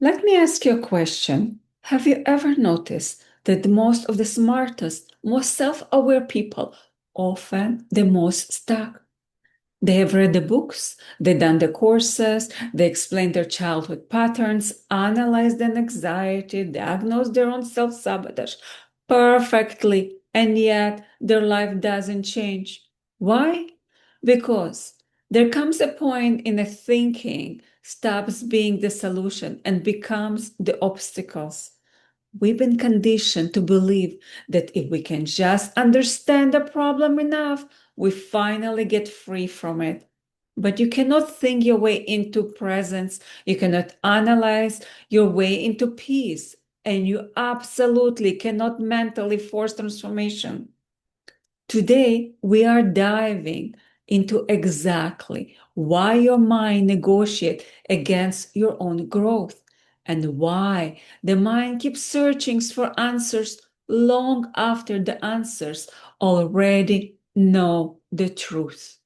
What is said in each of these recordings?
Let me ask you a question. Have you ever noticed that most of the smartest, most self-aware people often the most stuck? They have read the books, they've done the courses, they explained their childhood patterns, analyzed an anxiety, diagnosed their own self-sabotage perfectly, and yet their life doesn't change. Why? Because there comes a point in a thinking stops being the solution and becomes the obstacles. We've been conditioned to believe that if we can just understand the problem enough, we finally get free from it. But you cannot think your way into presence. You cannot analyze your way into peace. And you absolutely cannot mentally force transformation. Today, we are diving into exactly why your mind negotiates against your own growth and why the mind keeps searching for answers long after the answers already know the truth.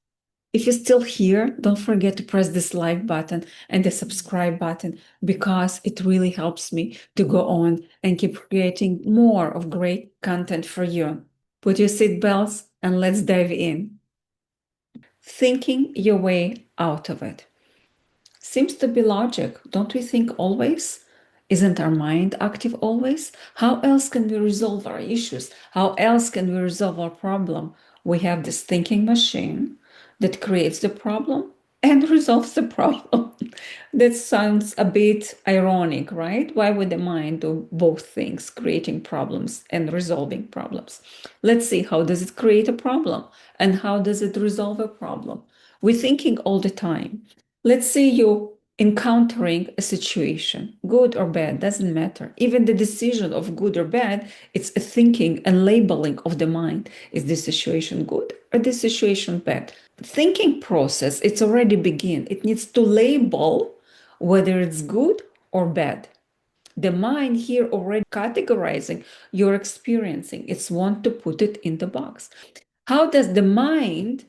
If you're still here, don't forget to press this like button and the subscribe button because it really helps me to go on and keep creating more of great content for you. Put your seatbelts and let's dive in. Thinking your way out of it. Seems to be logic, don't we think always? Isn't our mind active always? How else can we resolve our issues? How else can we resolve our problem? We have this thinking machine that creates the problem and resolves the problem. That sounds a bit ironic, right? Why would the mind do both things, creating problems and resolving problems? Let's see, how does it create a problem and how does it resolve a problem? We're thinking all the time. Let's say you encountering a situation, good or bad, doesn't matter. Even the decision of good or bad, it's a thinking and labeling of the mind. Is this situation good or this situation bad? Thinking process, it's already begin. It needs to label whether it's good or bad. The mind here already categorizing your experiencing. It's want to put it in the box. How does the mind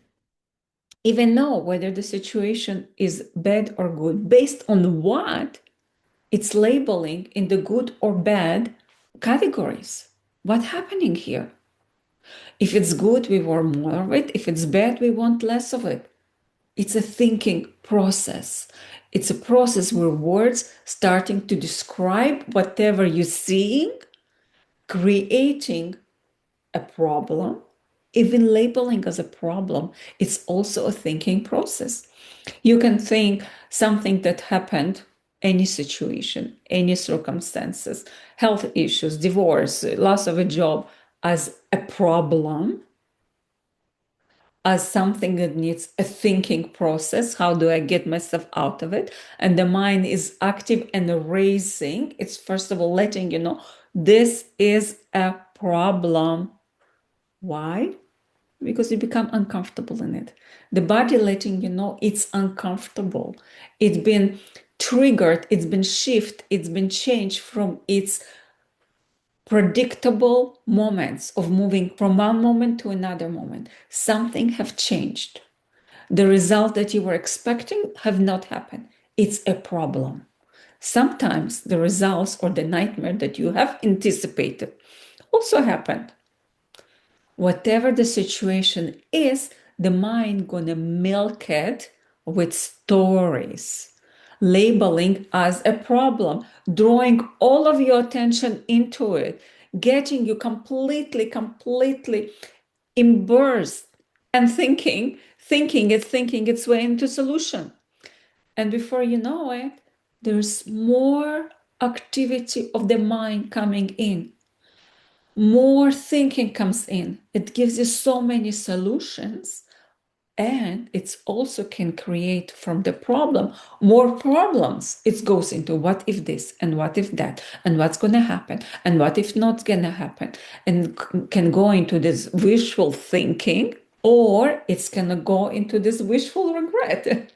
even know whether the situation is bad or good based on what it's labeling in the good or bad categories? What's happening here? If it's good, we want more of it. If it's bad, we want less of it. It's a thinking process. It's a process where words starting to describe whatever you're seeing, creating a problem, even labeling as a problem, it's also a thinking process. You can think something that happened, any situation, any circumstances, health issues, divorce, loss of a job, as a problem, as something that needs a thinking process. How do I get myself out of it? And the mind is active and racing. It's first of all letting you know this is a problem. Why? Because you become uncomfortable in it. The body letting you know it's uncomfortable. It's been triggered, it's been shifted, it's been changed from its predictable moments of moving from one moment to another moment. Something have changed. The result that you were expecting have not happened. It's a problem. Sometimes the results or the nightmare that you have anticipated also happened. Whatever the situation is, the mind gonna milk it with stories, labeling as a problem, drawing all of your attention into it, getting you completely immersed and thinking its way into solution. And before you know it, there's more activity of the mind coming in, more thinking comes in. It gives you so many solutions, and it also can create from the problem more problems. It goes into what if this and what if that and what's going to happen and what if not going to happen, and can go into this wishful thinking, or it's going to go into this wishful regret.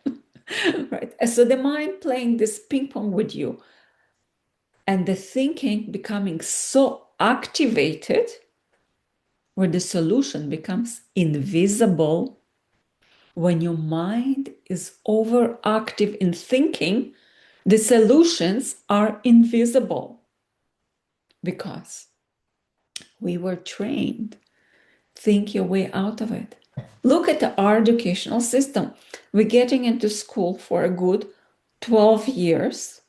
Right? So the mind playing this ping pong with you and the thinking becoming so activated where the solution becomes invisible. When your mind is overactive in thinking, The solutions are invisible because we were trained. Think your way out of it. Look at our educational system. We're getting into school for a good 12 years,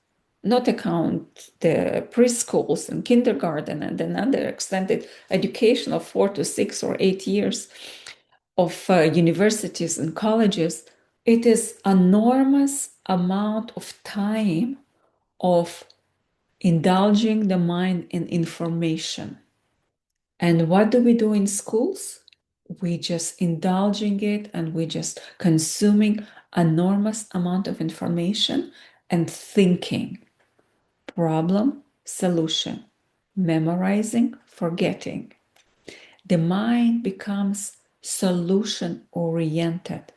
not account the preschools and kindergarten and another extended education of 4 to 6 or 8 years of universities and colleges. It is enormous amount of time of indulging the mind in information. And what do we do in schools? We just indulging it and we just consuming enormous amount of information and thinking. Problem, solution, memorizing, forgetting. The mind becomes solution oriented.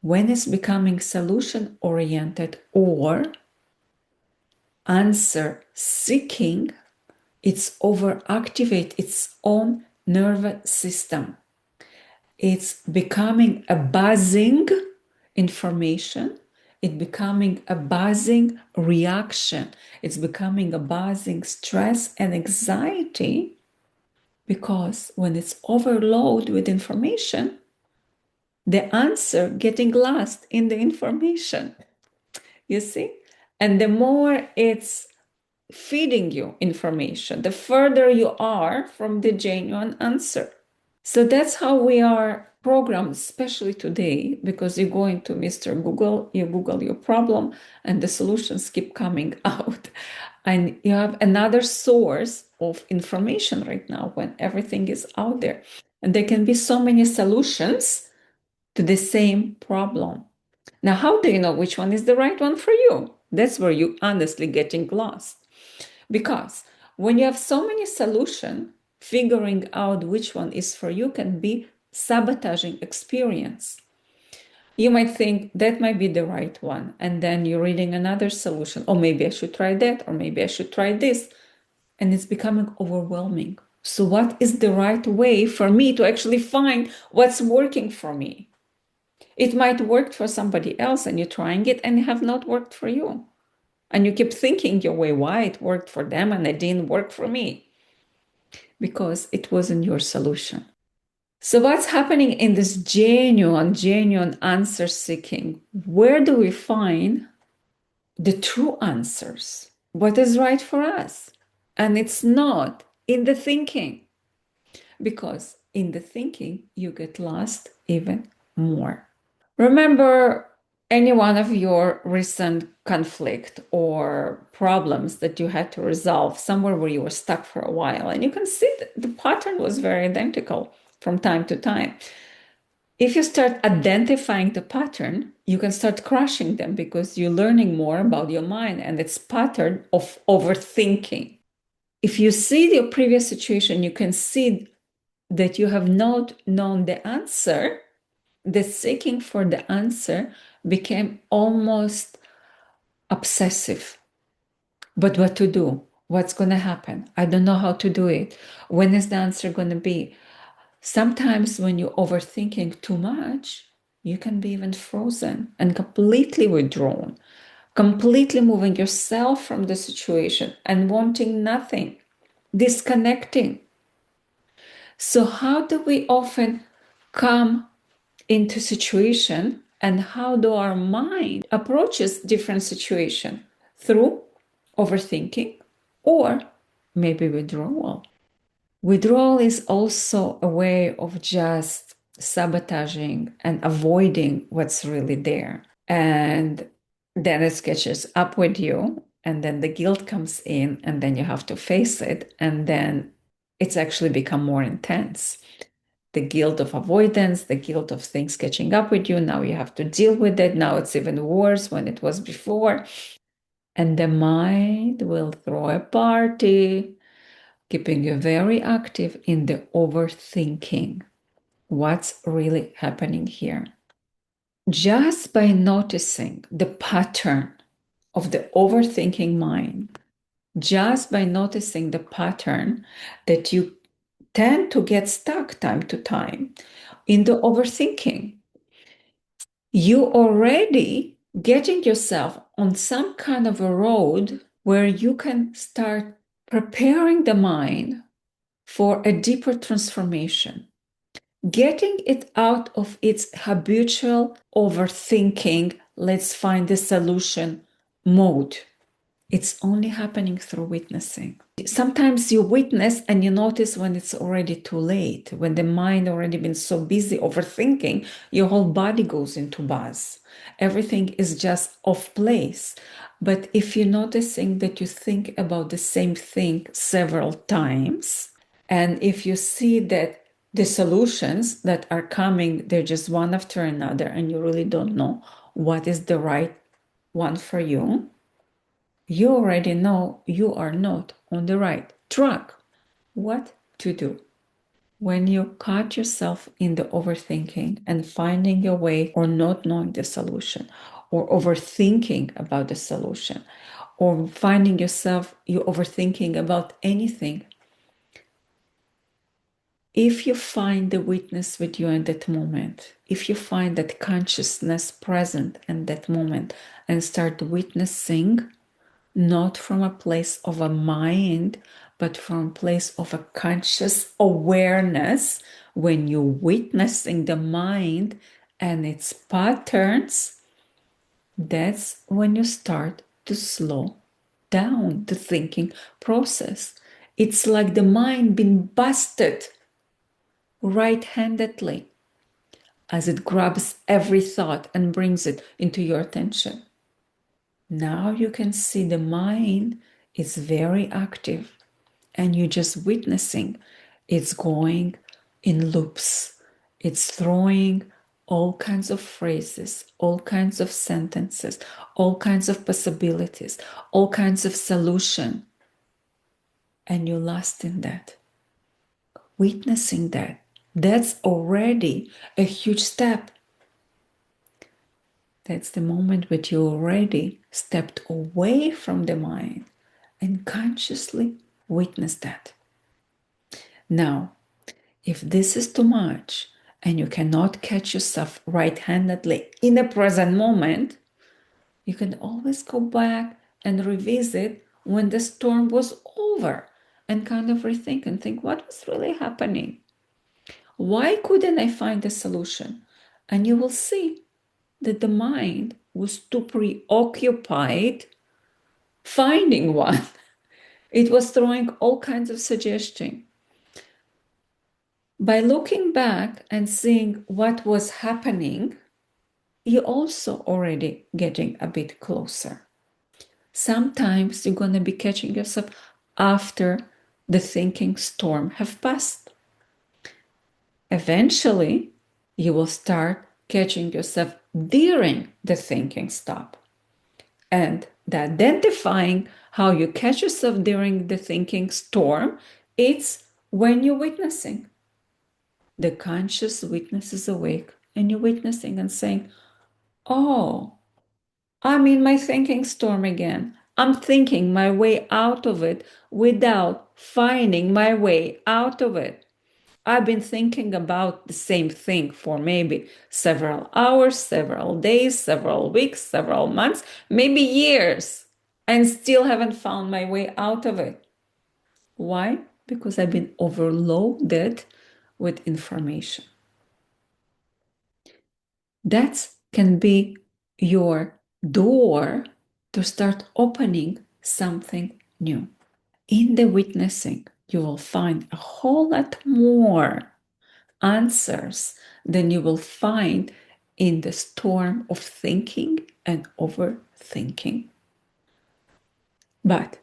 When it's becoming solution oriented or answer seeking, it's overactivate its own nervous system. It's becoming a buzzing information. It's becoming a buzzing reaction. It's becoming a buzzing stress and anxiety because when it's overloaded with information, the answer getting lost in the information. You see? And the more it's feeding you information, the further you are from the genuine answer. So that's how we are programmed, especially today, because you go into Mr. Google, you Google your problem, and the solutions keep coming out. And you have another source of information right now when everything is out there. And there can be so many solutions to the same problem. Now, how do you know which one is the right one for you? That's where you honestly getting lost. Because when you have so many solutions, figuring out which one is for you can be sabotaging experience. You might think that might be the right one, and then you're reading another solution. Oh, maybe I should try that, or maybe I should try this. And it's becoming overwhelming. So, what is the right way for me to actually find what's working for me? It might work for somebody else, and you're trying it and it have not worked for you. And you keep thinking your way, why it worked for them and it didn't work for me? Because it wasn't your solution. So what's happening in this genuine answer seeking? Where do we find the true answers? What is right for us? And it's not in the thinking, because in the thinking, you get lost even more. Remember any one of your recent conflict or problems that you had to resolve somewhere where you were stuck for a while, and you can see that the pattern was very identical from time to time. If you start identifying the pattern, you can start crushing them because you're learning more about your mind and its pattern of overthinking. If you see your previous situation, you can see that you have not known the answer. The seeking for the answer became almost obsessive. But what to do? What's going to happen? I don't know how to do it. When is the answer going to be? Sometimes when you're overthinking too much, you can be even frozen and completely withdrawn, completely moving yourself from the situation and wanting nothing, disconnecting. So how do we often come into situation, and how do our mind approaches different situation? Through overthinking or maybe withdrawal. Withdrawal is also a way of just sabotaging and avoiding what's really there. And then it catches up with you, and then the guilt comes in, and then you have to face it, and then it's actually become more intense. The guilt of avoidance, the guilt of things catching up with you. Now you have to deal with it. Now it's even worse when it was before. And the mind will throw a party, keeping you very active in the overthinking. What's really happening here? Just by noticing the pattern of the overthinking mind, just by noticing the pattern that you tend to get stuck time to time in the overthinking, you already getting yourself on some kind of a road where you can start preparing the mind for a deeper transformation, getting it out of its habitual overthinking, let's find the solution mode. It's only happening through witnessing. Sometimes you witness and you notice when it's already too late, when the mind already been so busy overthinking, your whole body goes into buzz. Everything is just off place. But if you're noticing that you think about the same thing several times, and if you see that the solutions that are coming, they're just one after another, and you really don't know what is the right one for you, you already know you are not on the right track. What to do? When you caught yourself in the overthinking and finding your way, or not knowing the solution, or overthinking about the solution, or finding yourself you overthinking about anything, if you find the witness with you in that moment, if you find that consciousness present in that moment and start witnessing, not from a place of a mind, but from a place of a conscious awareness, when you're witnessing the mind and its patterns, that's when you start to slow down the thinking process. It's like the mind being busted right-handedly as it grabs every thought and brings it into your attention. Now you can see the mind is very active and you're just witnessing. It's going in loops. It's throwing all kinds of phrases, all kinds of sentences, all kinds of possibilities, all kinds of solution. And you're lost in that. Witnessing that, that's already a huge step. That's the moment when you already stepped away from the mind and consciously witness that. Now, if this is too much and you cannot catch yourself right-handedly in the present moment, you can always go back and revisit when the storm was over and kind of rethink and think, what was really happening? Why couldn't I find a solution? And you will see that the mind was too preoccupied finding one. It was throwing all kinds of suggestions. By looking back and seeing what was happening, you're also already getting a bit closer. Sometimes you're going to be catching yourself after the thinking storm have passed. Eventually, you will start catching yourself during the thinking stop. And the identifying how you catch yourself during the thinking storm, it's when you're witnessing. The conscious witness is awake and you're witnessing and saying, oh, I'm in my thinking storm again. I'm thinking my way out of it without finding my way out of it. I've been thinking about the same thing for maybe several hours, several days, several weeks, several months, maybe years, and still haven't found my way out of it. Why? Because I've been overloaded with information. That can be your door to start opening something new. In the witnessing, you will find a whole lot more answers than you will find in the storm of thinking and overthinking. But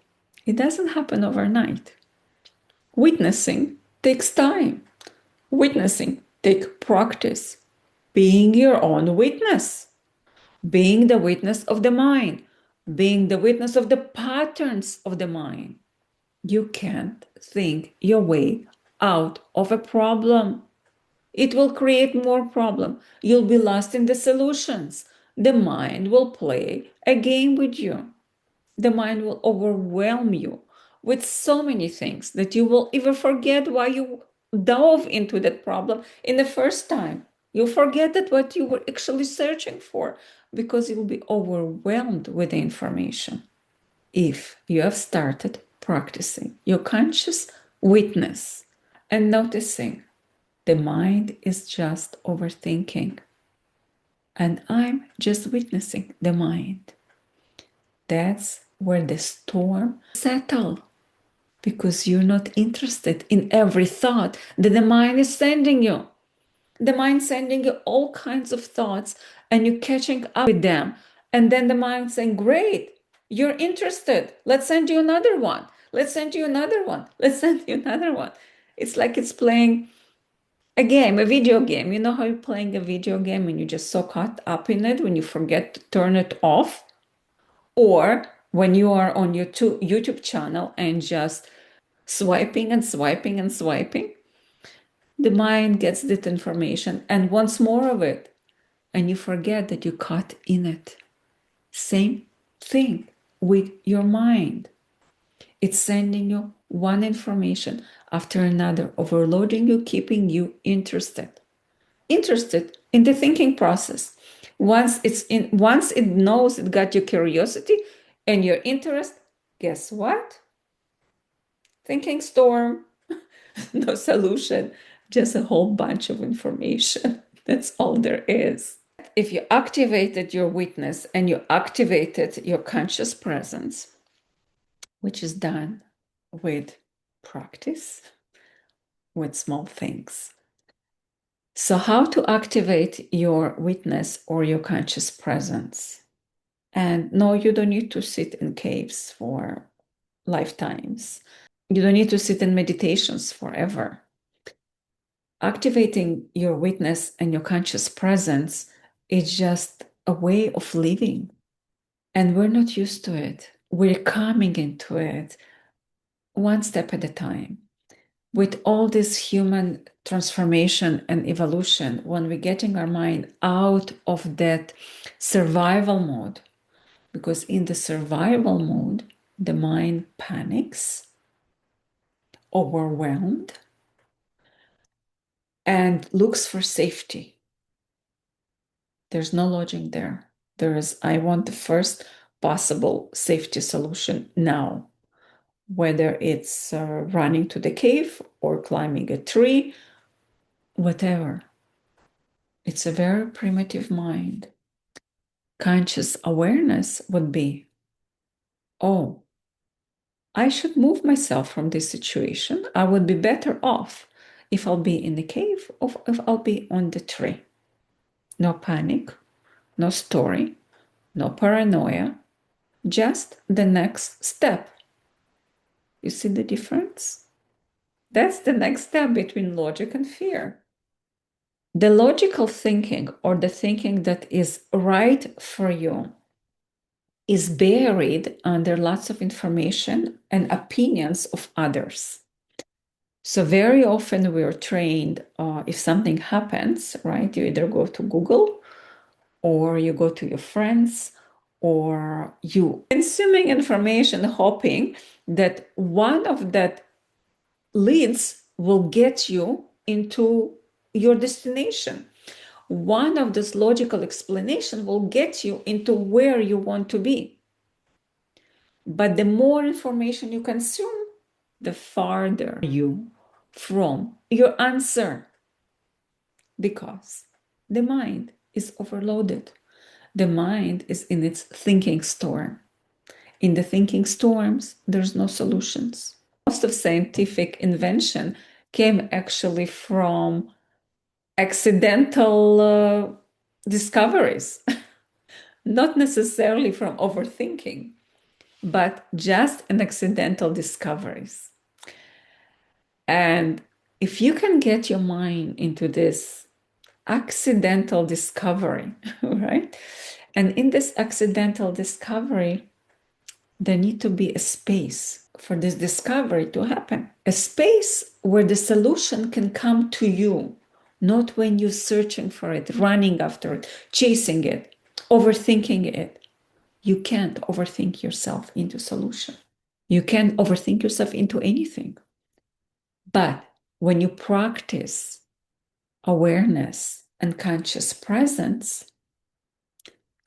it doesn't happen overnight. Witnessing takes time. Witnessing takes practice. Being your own witness, being the witness of the mind, being the witness of the patterns of the mind. You can't think your way out of a problem. It will create more problem. You'll be lost in the solutions. The mind will play a game with you. The mind will overwhelm you with so many things that you will even forget why you dove into that problem in the first time. You'll forget that what you were actually searching for. because you'll be overwhelmed with the information. If you have started practicing your conscious witness and noticing the mind is just overthinking, and I'm just witnessing the mind, that's where the storm settles, because you're not interested in every thought that the mind is sending you. The mind sending you all kinds of thoughts and you're catching up with them. And then the mind saying, great, you're interested. Let's send you another one. Let's send you another one. Let's send you another one. It's like it's playing a game, a video game. You know how you're playing a video game and you're just so caught up in it when you forget to turn it off? Or when you are on your YouTube channel and just swiping and swiping and swiping, the mind gets that information and wants more of it, and you forget that you're caught in it. Same thing with your mind. It's sending you one information after another, overloading you, keeping you interested in the thinking process. Once it knows it got your curiosity and your interest, guess what? Thinking storm. No solution, just a whole bunch of information. That's all there is. If you activated your witness and you activated your conscious presence, which is done with practice, with small things. So, how to activate your witness or your conscious presence? And no, you don't need to sit in caves for lifetimes. You don't need to sit in meditations forever. Activating your witness and your conscious presence is just a way of living. And we're not used to it. We're coming into it one step at a time. With all this human transformation and evolution, when we're getting our mind out of that survival mode, because in the survival mode, the mind panics, overwhelmed, and looks for safety. There's no logic there. There is, I want the first possible safety solution now, whether it's running to the cave or climbing a tree, whatever. It's a very primitive mind. Conscious awareness would be, oh, I should move myself from this situation. I would be better off if I'll be in the cave or if I'll be on the tree. No panic, no story, no paranoia, just the next step. You see the difference? That's the next step between logic and fear. The logical thinking, or the thinking that is right for you, is buried under lots of information and opinions of others. So very often we're trained, if something happens, right, you either go to Google or you go to your friends or you consuming information hoping that one of that leads will get you into your destination. One of this logical explanation will get you into where you want to be. But the more information you consume, the farther you from your answer, because the mind is overloaded. The mind is in its thinking storm. In the thinking storms, there's no solutions. Most of scientific invention came actually from accidental discoveries, not necessarily from overthinking, but just an accidental discoveries. And if you can get your mind into this accidental discovery, right? And in this accidental discovery, there need to be a space for this discovery to happen. A space where the solution can come to you, not when you're searching for it, running after it, chasing it, overthinking it. You can't overthink yourself into solution. You can't overthink yourself into anything. But when you practice awareness and conscious presence,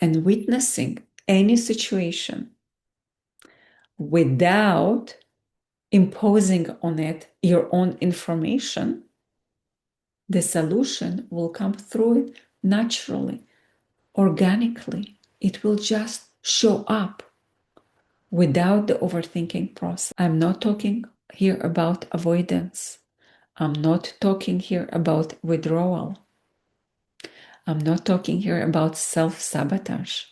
and witnessing any situation without imposing on it your own information, the solution will come through it naturally, organically. It will just show up without the overthinking process. I'm not talking here about avoidance. I'm not talking here about withdrawal. I'm not talking here about self-sabotage.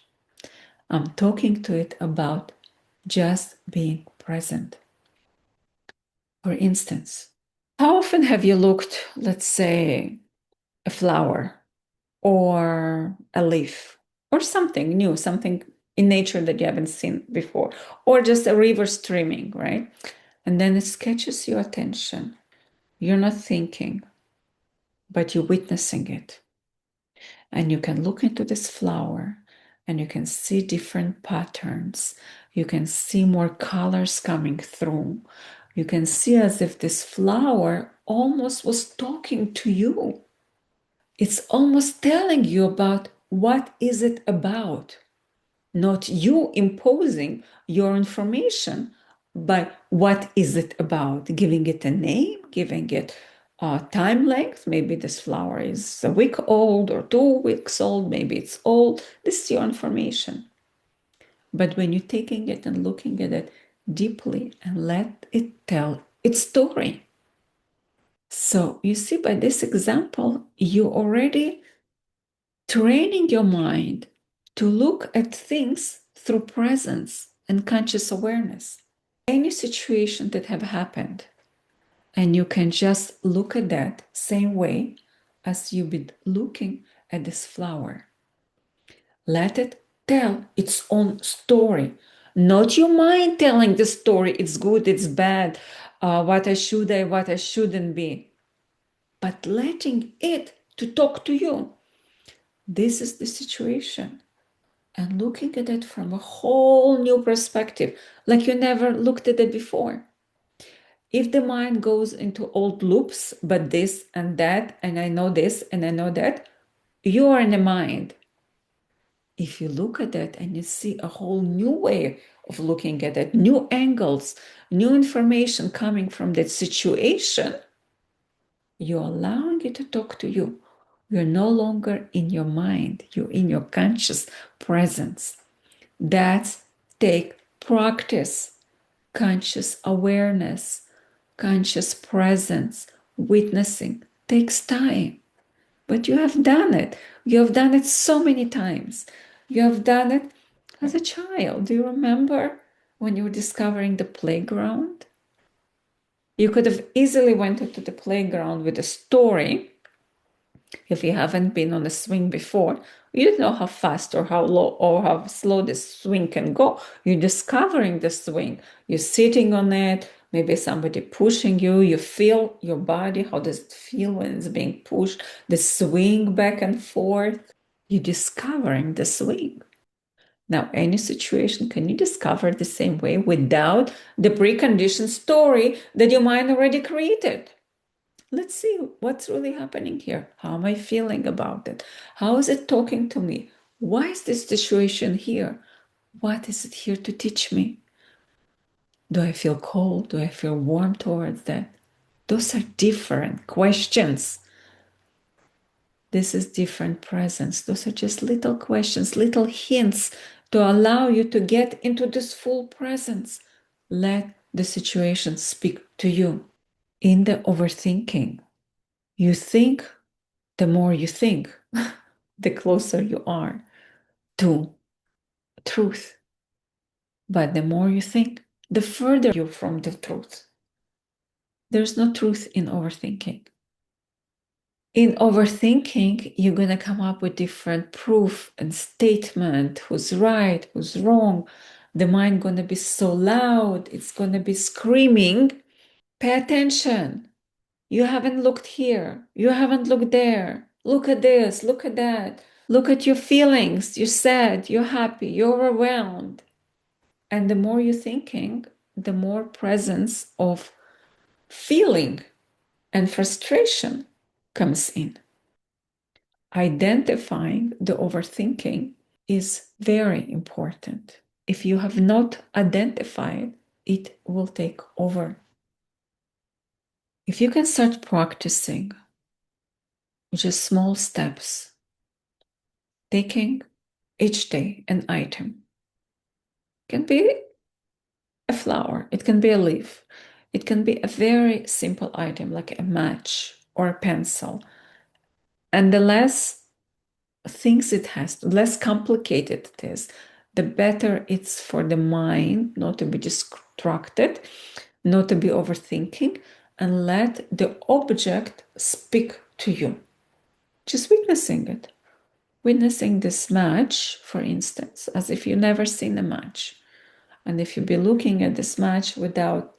I'm talking to it about just being present. For instance, how often have you looked, let's say, a flower or a leaf or something new, something in nature that you haven't seen before, or just a river streaming, right? And then it catches your attention. You're not thinking, but you're witnessing it. And you can look into this flower and you can see different patterns. You can see more colors coming through. You can see as if this flower almost was talking to you. It's almost telling you about what is it about, not you imposing your information, but what is it about, giving it a name, giving it a time length. Maybe this flower is a week old or 2 weeks old, maybe it's old. This is your information. But when you're taking it and looking at it deeply and let it tell its story. So you see, by this example, you already training your mind to look at things through presence and conscious awareness. Any situation that have happened, and you can just look at that same way as you've been looking at this flower. Let it tell its own story, not your mind telling the story, it's good, it's bad, what I should, what I shouldn't be, but letting it to talk to you. This is the situation. And looking at it from a whole new perspective, like you never looked at it before. If the mind goes into old loops, but this and that, and I know this and I know that, you are in the mind. If you look at it and you see a whole new way of looking at it, new angles, new information coming from that situation, you're allowing it to talk to you. You're no longer in your mind, you're in your conscious presence. That's take practice, conscious awareness, conscious presence, witnessing takes time. But you have done it. You have done it so many times. You have done it as a child. Do you remember when you were discovering the playground? You could have easily went into the playground with a story. If you haven't been on a swing before, you don't know how fast or how low or how slow the swing can go. You're discovering the swing. You're sitting on it, maybe somebody pushing you. You feel your body. How does it feel when it's being pushed? The swing back and forth. You're discovering the swing. Now, any situation, can you discover the same way without the preconditioned story that your mind already created? Let's see what's really happening here. How am I feeling about it? How is it talking to me? Why is this situation here? What is it here to teach me? Do I feel cold? Do I feel warm towards that? Those are different questions. This is different presence. Those are just little questions, little hints to allow you to get into this full presence. Let the situation speak to you. In the overthinking, you think. The more you think, the closer you are to truth. But the more you think, the further you from the truth. There's no truth in overthinking. In overthinking, you're going to come up with different proof and statement, who's right, who's wrong. The mind going to be so loud, it's going to be screaming. Pay attention. You haven't looked here. You haven't looked there. Look at this, look at that. Look at your feelings. You're sad, you're happy, you're overwhelmed. And the more you're thinking, the more presence of feeling and frustration comes in. Identifying the overthinking is very important. If you have not identified, it will take over. If you can start practicing just small steps, taking each day an item, it can be a flower, it can be a leaf, it can be a very simple item like a match or a pencil. And the less things it has, the less complicated it is, the better it's for the mind not to be distracted, not to be overthinking, and let the object speak to you. Just witnessing it. Witnessing this match, for instance, as if you've never seen a match. And if you be looking at this match without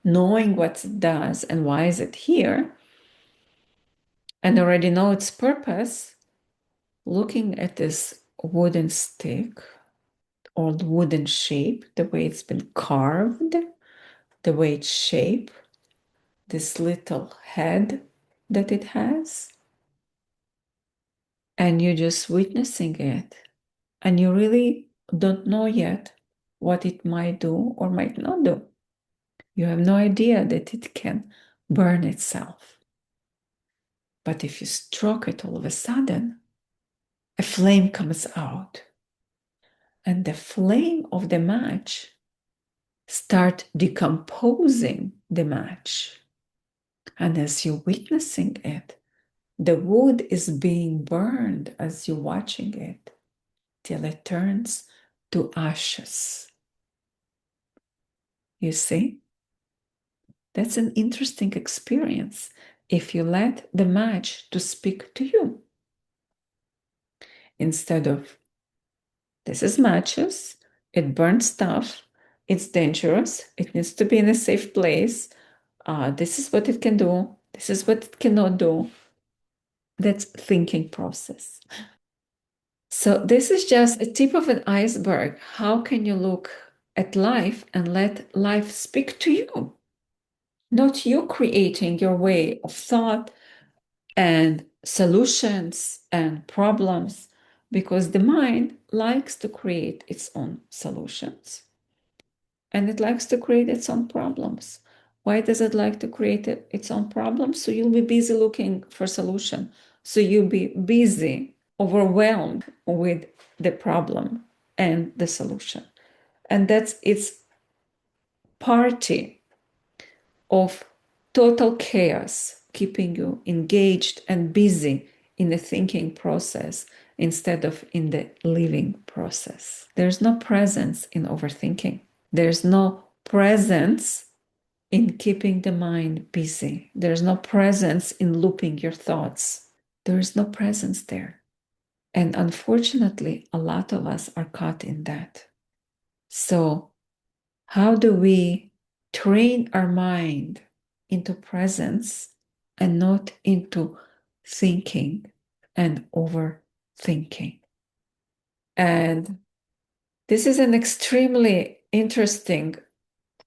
knowing what it does and why is it here, and already know its purpose, looking at this wooden stick or wooden shape, the way it's been carved, the way it's shaped, this little head that it has, and you're just witnessing it, and you really don't know yet what it might do or might not do. You have no idea that it can burn itself. But if you stroke it all of a sudden, a flame comes out. And the flame of the match start decomposing the match. And as you're witnessing it, the wood is being burned as you're watching it till it turns to ashes. You see? That's an interesting experience if you let the match to speak to you. Instead of, this is matches, it burns stuff, it's dangerous, it needs to be in a safe place, this is what it can do, this is what it cannot do. That's thinking process. So this is just a tip of an iceberg. How can you look at life and let life speak to you? Not you creating your way of thought and solutions and problems, because the mind likes to create its own solutions and it likes to create its own problems. Why does it like to create its own problems? So you'll be busy looking for solution. So you'll be busy, overwhelmed with the problem and the solution. And that's its party of total chaos, keeping you engaged and busy in the thinking process instead of in the living process. There's no presence in overthinking. There's no presence in keeping the mind busy. There's no presence in looping your thoughts. There is no presence there. And unfortunately, a lot of us are caught in that. So, how do we train our mind into presence and not into thinking and overthinking? And this is an extremely interesting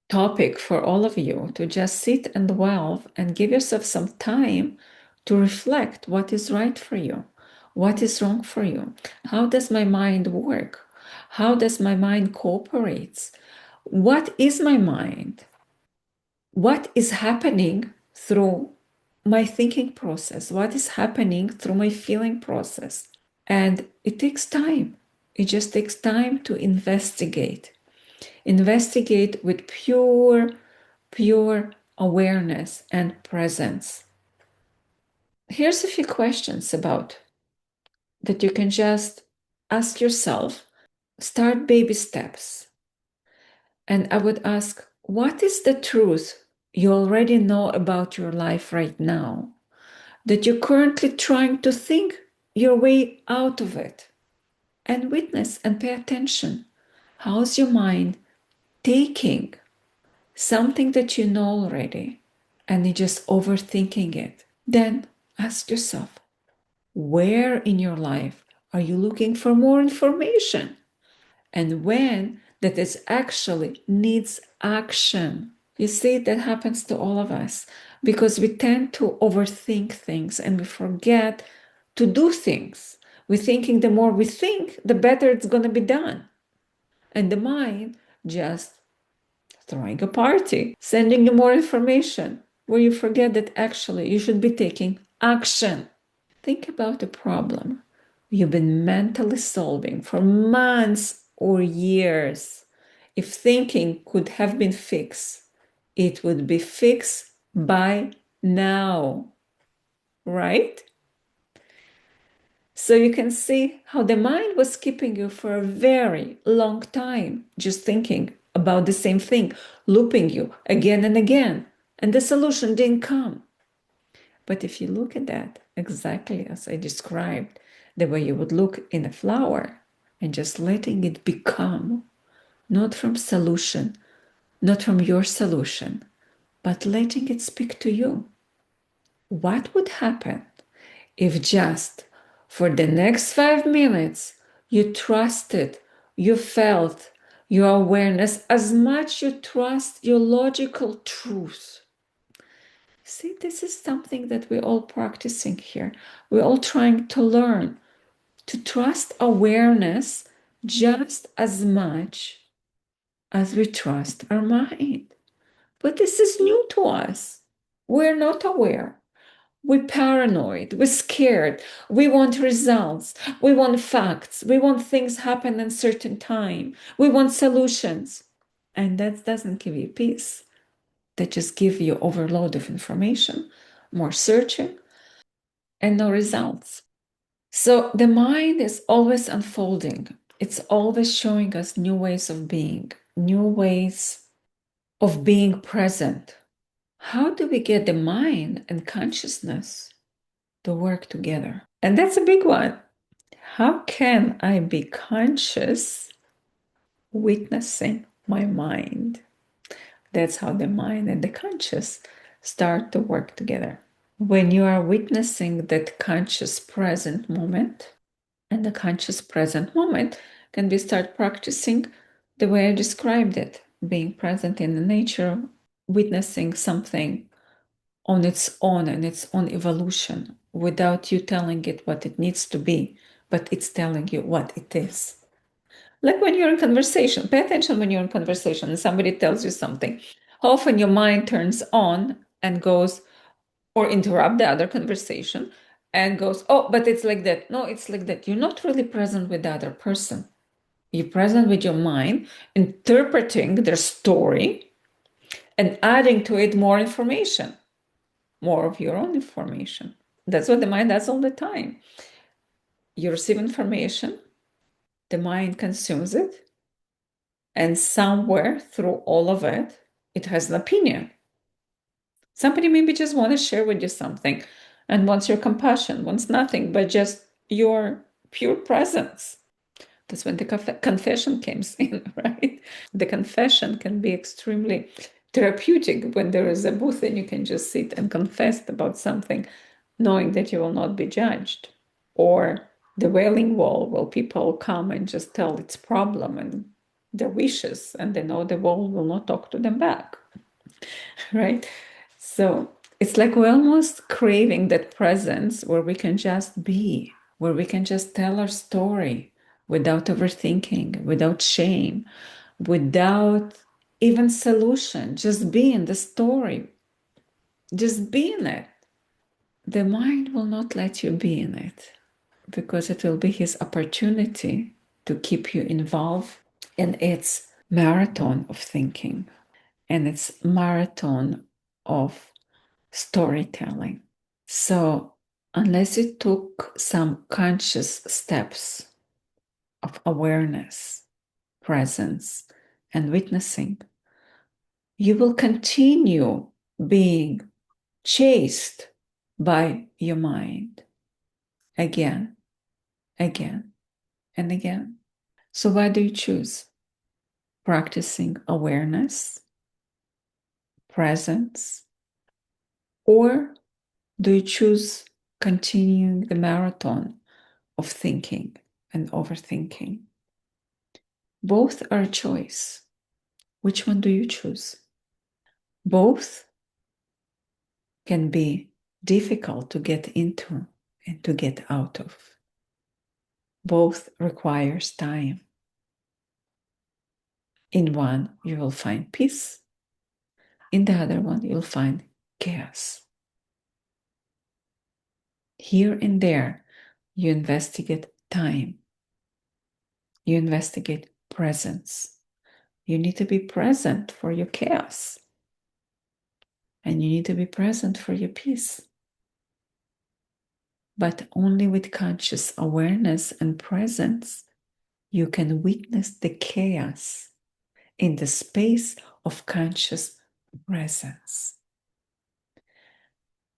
topic for all of you to just sit and dwell and give yourself some time to reflect what is right for you, what is wrong for you, how does my mind work, how does my mind cooperate, what is my mind, what is happening through my thinking process, what is happening through my feeling process. And it takes time. It just takes time to investigate. Investigate with pure awareness and presence. Here's a few questions about that you can just ask yourself. Start baby steps. And I would ask, what is the truth you already know about your life right now that you're currently trying to think your way out of it? And witness and pay attention. How's your mind taking something that you know already and you're just overthinking it? Then ask yourself, where in your life are you looking for more information? And when that is actually needs action. You see, that happens to all of us because we tend to overthink things and we forget to do things. We're thinking the more we think, the better it's going to be done. And the mind just throwing a party, sending you more information, where you forget that actually you should be taking action. Think about a problem you've been mentally solving for months or years. If thinking could have been fixed, it would be fixed by now, right? So you can see how the mind was keeping you for a very long time, just thinking about the same thing, looping you again and again, and the solution didn't come. But if you look at that exactly as I described, the way you would look in a flower and just letting it become, not from solution, not from your solution, but letting it speak to you. What would happen if just for the next 5 minutes you trusted, you felt your awareness as much you trust your logical truth? See, this is something that we're all practicing here. We're all trying to learn to trust awareness just as much as we trust our mind. But this is new to us. We're not aware. We're paranoid. We're scared. We want results. We want facts. We want things happen in a certain time. We want solutions. And that doesn't give you peace. That just gives you overload of information, more searching, and no results. So the mind is always unfolding. It's always showing us new ways of being, new ways of being present. How do we get the mind and consciousness to work together? And that's a big one. How can I be conscious witnessing my mind? That's how the mind and the conscious start to work together. When you are witnessing that conscious present moment, and the conscious present moment can be start practicing the way I described it, being present in the nature, witnessing something on its own and its own evolution without you telling it what it needs to be, but it's telling you what it is. Like when you're in conversation, pay attention when you're in conversation and somebody tells you something. Often your mind turns on and goes, or interrupt the other conversation and goes, oh, but it's like that. No, it's like that. You're not really present with the other person. You're present with your mind, interpreting their story and adding to it more information, more of your own information. That's what the mind does all the time. You receive information, the mind consumes it, and somewhere through all of it, it has an opinion. Somebody maybe just want to share with you something and wants your compassion, wants nothing but just your pure presence. That's when the confession comes in, right? The confession can be extremely therapeutic when there is a booth and you can just sit and confess about something, knowing that you will not be judged. Or the wailing wall, where people come and just tell its problem and their wishes, and they know the wall will not talk to them back, right? So it's like we're almost craving that presence where we can just be, where we can just tell our story without overthinking, without shame, without even solution, just be in the story, just be in it. The mind will not let you be in it because it will be his opportunity to keep you involved in its marathon of thinking and its marathon of storytelling. So, unless you took some conscious steps of awareness, presence, and witnessing, you will continue being chased by your mind again, again, and again. So, why do you choose? Practicing awareness, presence, or do you choose continuing the marathon of thinking and overthinking? Both are a choice. Which one do you choose? Both can be difficult to get into and to get out of. Both requires time. In one, you will find peace. In the other one, you'll find chaos. Here and there, you investigate time. You investigate presence. You need to be present for your chaos. And you need to be present for your peace. But only with conscious awareness and presence, you can witness the chaos in the space of conscious presence.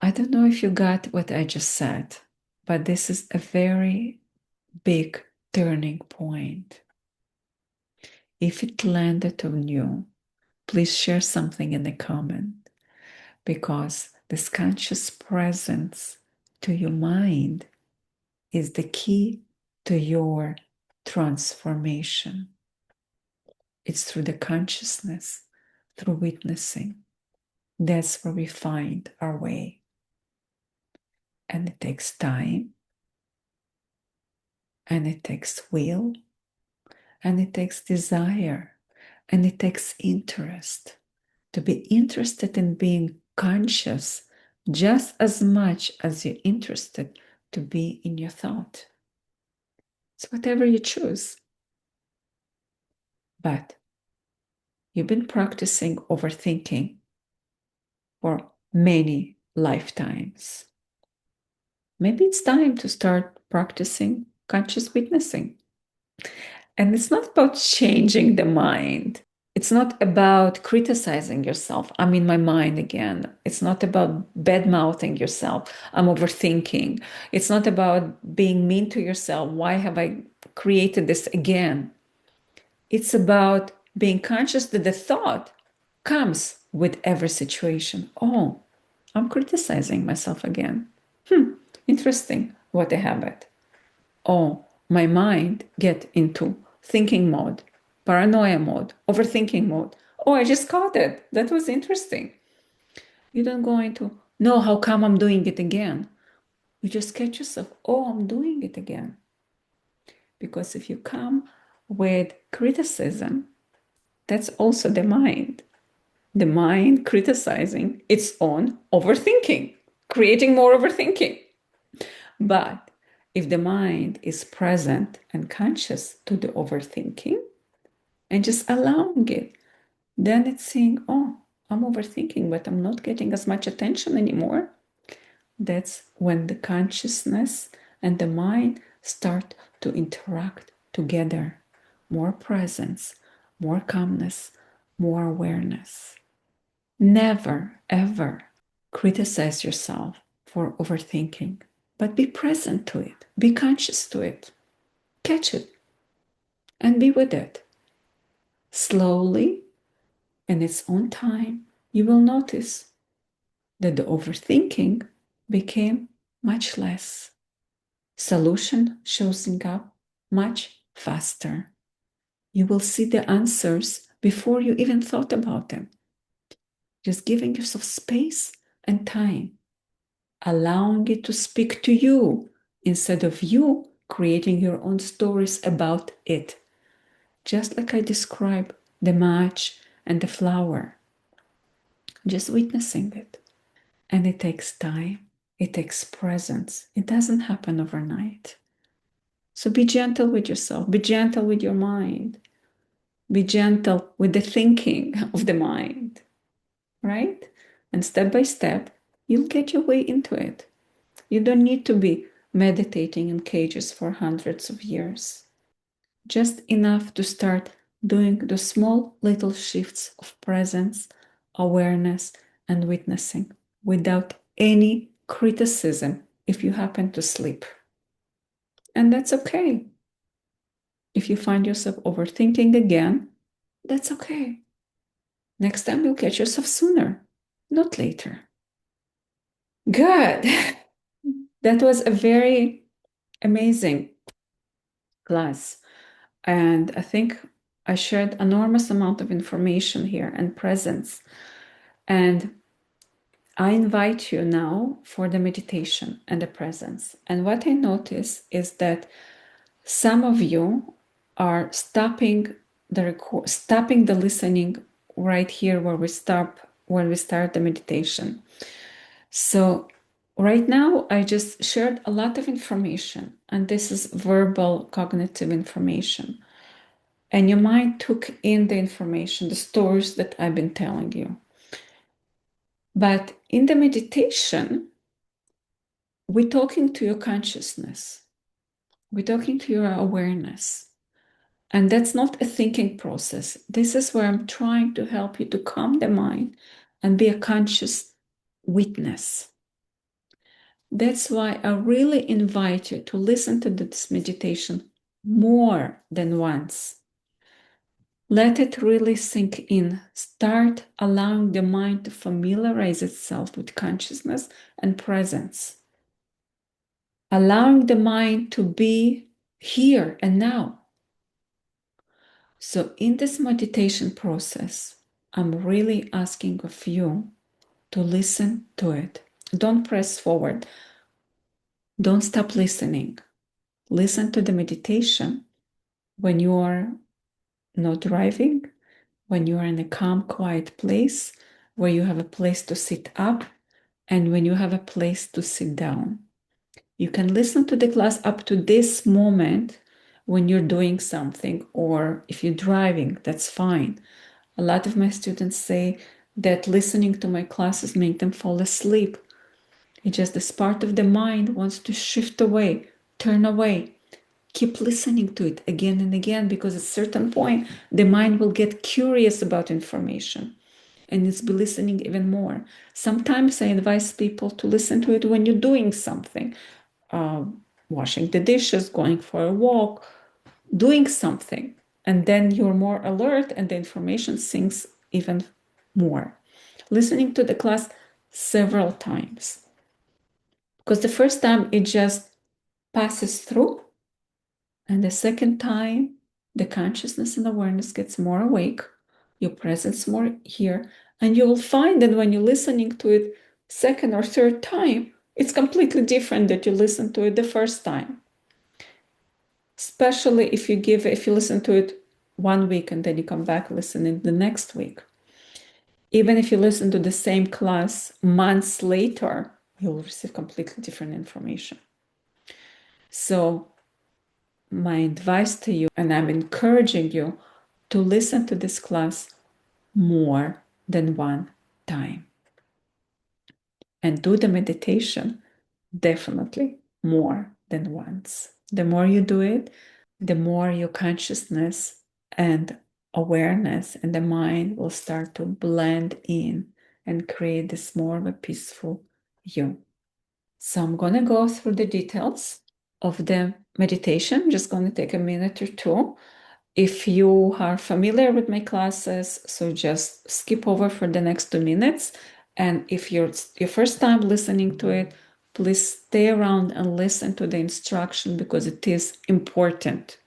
I don't know if you got what I just said, but this is a very big turning point. If it landed on you, please share something in the comment, because this conscious presence to your mind is the key to your transformation. It's through the consciousness, through witnessing. That's where we find our way. And it takes time, and it takes will, and it takes desire, and it takes interest. To be interested in being conscious just as much as you're interested to be in your thought. It's whatever you choose. But you've been practicing overthinking for many lifetimes. Maybe it's time to start practicing conscious witnessing. And it's not about changing the mind. It's not about criticizing yourself. I'm in my mind again. It's not about bad mouthing yourself. I'm overthinking. It's not about being mean to yourself. Why have I created this again? It's about being conscious that the thought comes with every situation. Oh, I'm criticizing myself again. Interesting. What a habit. Oh, my mind get into thinking mode, paranoia mode, overthinking mode. Oh, I just caught it. That was interesting. You don't go into, no, how come I'm doing it again? You just catch yourself, oh, I'm doing it again. Because if you come with criticism, that's also the mind. The mind criticizing its own overthinking, creating more overthinking. But if the mind is present and conscious to the overthinking and just allowing it, then it's saying, oh, I'm overthinking, but I'm not getting as much attention anymore. That's when the consciousness and the mind start to interact together. More presence, more calmness, more awareness. Never, ever criticize yourself for overthinking, but be present to it, be conscious to it, catch it, and be with it. Slowly, in its own time, you will notice that the overthinking became much less. Solution showing up much faster. You will see the answers before you even thought about them. Just giving yourself space and time, allowing it to speak to you instead of you creating your own stories about it. Just like I described the match and the flower, just witnessing it. And it takes time, it takes presence. It doesn't happen overnight. So be gentle with yourself, be gentle with your mind, be gentle with the thinking of the mind, right? And step by step, you'll get your way into it. You don't need to be meditating in cages for hundreds of years. Just enough to start doing the small little shifts of presence, awareness, and witnessing without any criticism if you happen to sleep. And that's okay. If you find yourself overthinking again, that's okay. Next time you'll catch yourself sooner, not later. Good. That was a very amazing class. And I think I shared enormous amount of information here and presence. And I invite you now for the meditation and the presence. And what I notice is that Some of you are stopping the listening right here where we start the meditation. So right now I just shared a lot of information, and this is verbal cognitive information. And your mind took in the information, the stories that I've been telling you. But in the meditation, we're talking to your consciousness. We're talking to your awareness. And that's not a thinking process. This is where I'm trying to help you to calm the mind and be a conscious witness. That's why I really invite you to listen to this meditation more than once. Let it really sink in. Start allowing the mind to familiarize itself with consciousness and presence. Allowing the mind to be here and now. So in this meditation process, I'm really asking of you to listen to it. Don't press forward. Don't stop listening. Listen to the meditation when you are not driving, when you are in a calm, quiet place, where you have a place to sit up, and when you have a place to sit down. You can listen to the class up to this moment when you're doing something, or if you're driving, that's fine. A lot of my students say that listening to my classes make them fall asleep. It's just this part of the mind wants to shift away, turn away. Keep listening to it again and again, because at a certain point, the mind will get curious about information and it's be listening even more. Sometimes I advise people to listen to it when you're doing something, washing the dishes, going for a walk, doing something. And then you're more alert and the information sinks even more. Listening to the class several times. Because the first time it just passes through, and the second time the consciousness and awareness gets more awake, your presence more here, and you will find that when you're listening to it second or third time, it's completely different that you listen to it the first time. Especially if you listen to it 1 week and then you come back listening the next week. Even if you listen to the same class months later, you'll receive completely different information. So my advice to you, and I'm encouraging you to listen to this class more than one time. And do the meditation definitely more than once. The more you do it, the more your consciousness and awareness and the mind will start to blend in and create this more of a peaceful you. So I'm going to go through the details of the meditation. I'm just going to take a minute or two. If you are familiar with my classes, so just skip over for the next 2 minutes. And if you're your first time listening to it, please stay around and listen to the instruction because it is important.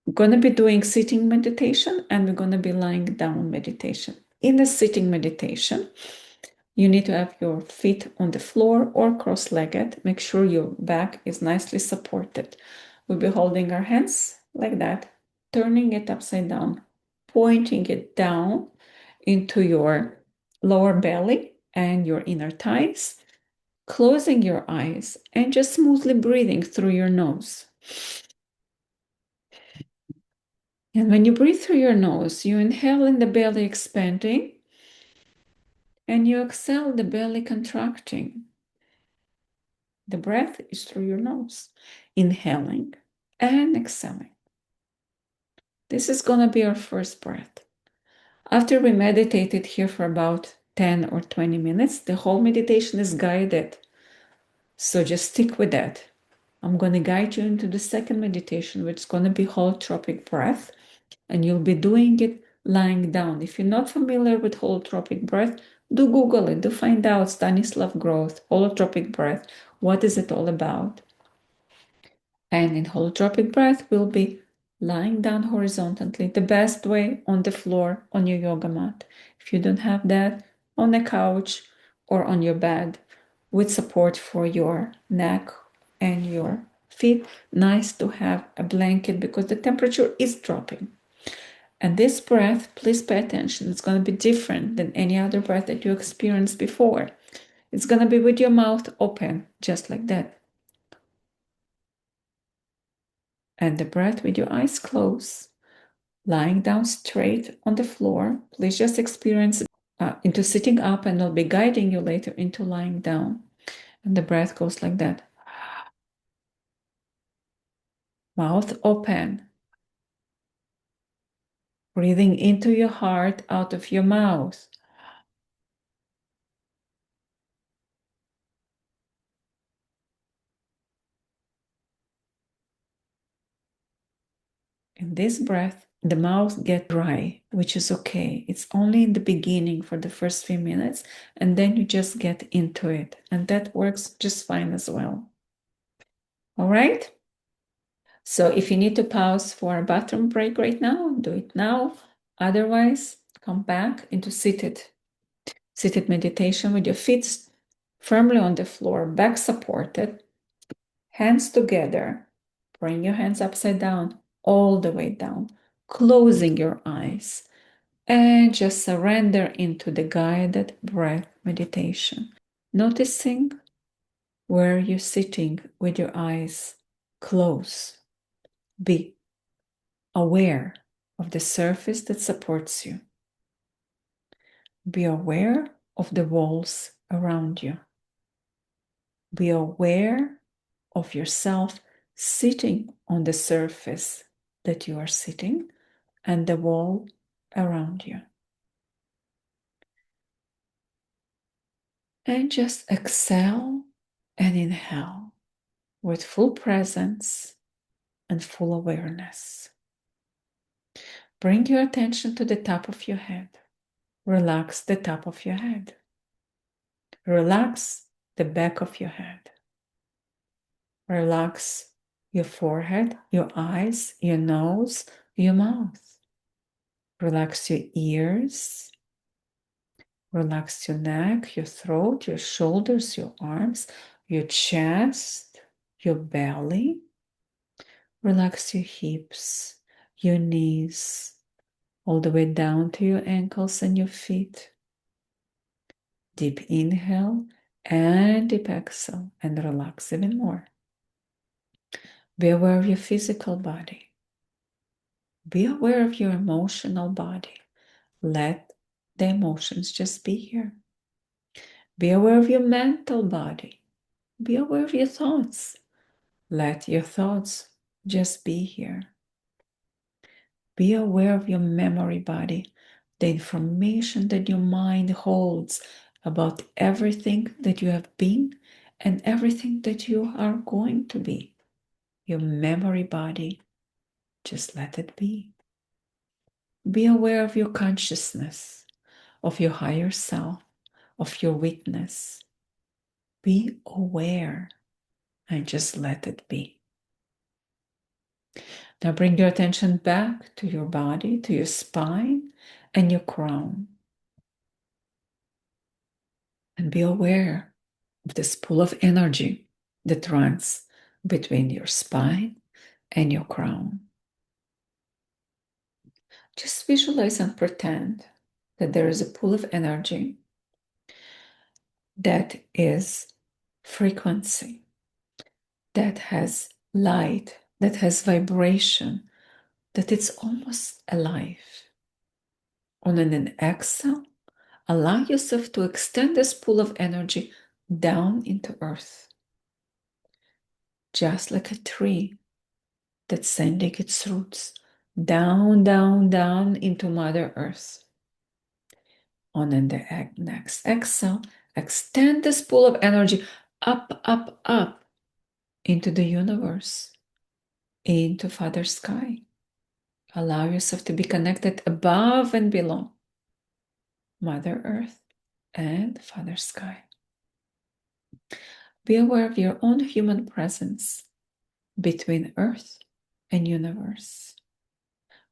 We're going to be doing sitting meditation and we're going to be lying down meditation. In the sitting meditation, you need to have your feet on the floor or cross-legged. Make sure your back is nicely supported. We'll be holding our hands like that, turning it upside down, pointing it down into your lower belly and your inner thighs, closing your eyes and just smoothly breathing through your nose. And when you breathe through your nose, you inhale in the belly expanding, and you exhale the belly contracting. The breath is through your nose, inhaling and exhaling. This is going to be our first breath. After we meditated here for about 10 or 20 minutes, the whole meditation is guided. So just stick with that. I'm going to guide you into the second meditation, which is going to be holotropic breath, and you'll be doing it lying down. If you're not familiar with holotropic breath, do Google it, do find out Stanislav Groth, holotropic breath, what is it all about? And in holotropic breath, we'll be lying down horizontally, the best way on the floor on your yoga mat. If you don't have that, on a couch or on your bed with support for your neck and your feet. Nice to have a blanket because the temperature is dropping. And this breath, please pay attention, it's going to be different than any other breath that you experienced before. It's going to be with your mouth open, just like that. And the breath with your eyes closed, lying down straight on the floor. Please just experience into sitting up, and I'll be guiding you later into lying down. And the breath goes like that. Mouth open. Breathing into your heart, out of your mouth. In this breath, the mouth gets dry, which is okay. It's only in the beginning for the first few minutes, and then you just get into it. And that works just fine as well. All right? So if you need to pause for a bathroom break right now, do it now. Otherwise, come back into seated meditation with your feet firmly on the floor, back supported, hands together. Bring your hands upside down, all the way down, closing your eyes, and just surrender into the guided breath meditation. Noticing where you're sitting with your eyes closed. Be aware of the surface that supports you. Be aware of the walls around you. Be aware of yourself sitting on the surface that you are sitting and the wall around you. And just exhale and inhale with full presence and full awareness. Bring your attention to the top of your head. Relax the top of your head. Relax the back of your head. Relax your forehead, your eyes, your nose, your mouth. Relax your ears. Relax your neck, your throat, your shoulders, your arms, your chest, your belly. Relax your hips, your knees, all the way down to your ankles and your feet. Deep inhale and deep exhale, and relax even more. Be aware of your physical body. Be aware of your emotional body. Let the emotions just be here. Be aware of your mental body. Be aware of your thoughts. Let your thoughts just be here. Be aware of your memory body, the information that your mind holds about everything that you have been and everything that you are going to be. Your memory body, just let it be. Be aware of your consciousness, of your higher self, of your witness. Be aware and just let it be. Now bring your attention back to your body, to your spine and your crown. And be aware of this pool of energy that runs between your spine and your crown. Just visualize and pretend that there is a pool of energy that is frequency, that has light, that has vibration, that it's almost alive. On an exhale, allow yourself to extend this pool of energy down into earth, just like a tree that's sending its roots down, down, down into Mother Earth. On the next exhale, extend this pool of energy up, up, up into the universe, into Father Sky. Allow yourself to be connected above and below Mother Earth and Father Sky. Be aware of your own human presence between Earth and universe,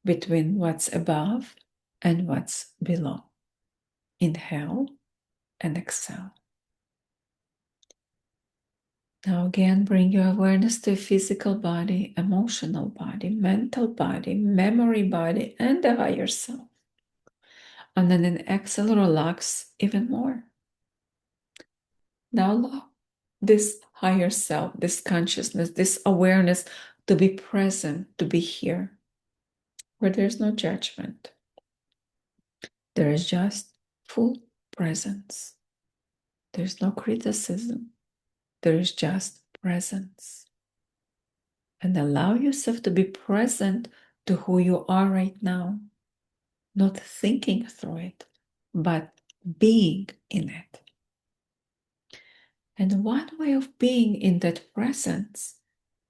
between what's above and what's below. Inhale and exhale. Now again, bring your awareness to physical body, emotional body, mental body, memory body, and the higher self. And then in exhale, relax even more. Now allow this higher self, this consciousness, this awareness to be present, to be here, where there's no judgment. There is just full presence. There's no criticism. There is just presence. And allow yourself to be present to who you are right now, not thinking through it, but being in it. And one way of being in that presence